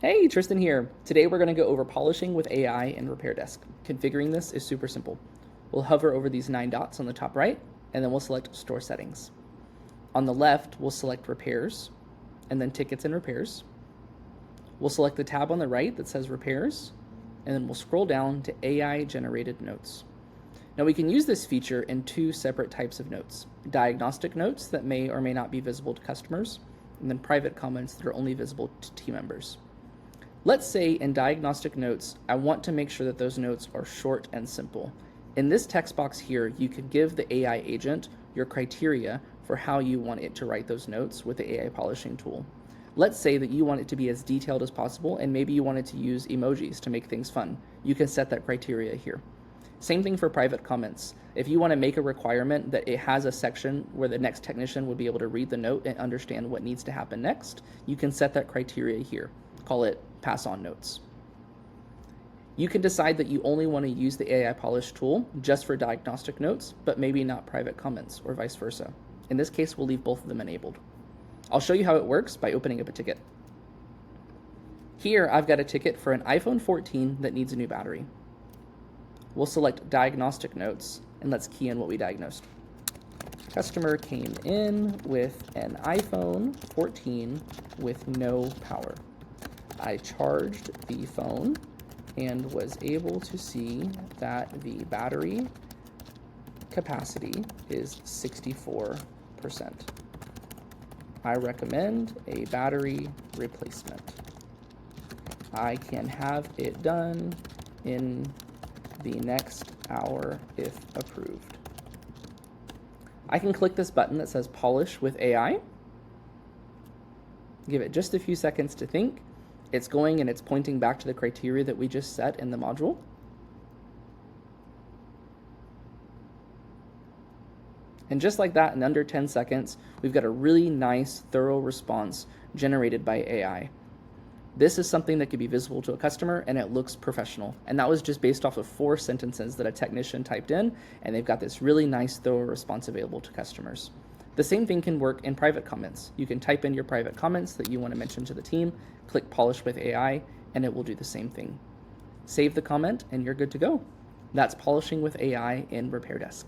Hey, Tristan here. Today we're going to go over polishing with AI in RepairDesk. Configuring this is super simple. We'll hover over these 9 dots on the top right, and then we'll select Store Settings. On the left, we'll select Repairs, and then Tickets and Repairs. We'll select the tab on the right that says Repairs, and then we'll scroll down to AI-generated notes. Now we can use this feature in 2 separate types of notes. Diagnostic notes that may or may not be visible to customers, and then private comments that are only visible to team members. Let's say in diagnostic notes, I want to make sure that those notes are short and simple. In this text box here, you can give the AI agent your criteria for how you want it to write those notes with the AI polishing tool. Let's say that you want it to be as detailed as possible, and maybe you want it to use emojis to make things fun. You can set that criteria here. Same thing for private comments. If you want to make a requirement that it has a section where the next technician would be able to read the note and understand what needs to happen next, you can set that criteria here. Call it pass on notes. You can decide that you only want to use the AI polish tool just for diagnostic notes, but maybe not private comments or vice versa. In this case, we'll leave both of them enabled. I'll show you how it works by opening up a ticket. Here, I've got a ticket for an iPhone 14 that needs a new battery. We'll select diagnostic notes, and let's key in what we diagnosed. Customer came in with an iPhone 14 with no power. I charged the phone and was able to see that the battery capacity is 64%. I recommend a battery replacement. I can have it done in the next hour if approved. I can click this button that says Polish with AI. Give it just a few seconds to think. It's going and it's pointing back to the criteria that we just set in the module. And just like that, in under 10 seconds, we've got a really nice, thorough response generated by AI. This is something that could be visible to a customer, and it looks professional. And that was just based off of 4 sentences that a technician typed in, and they've got this really nice, thorough response available to customers. The same thing can work in private comments. You can type in your private comments that you want to mention to the team, click Polish with AI, and it will do the same thing. Save the comment, and you're good to go. That's polishing with AI in RepairDesk.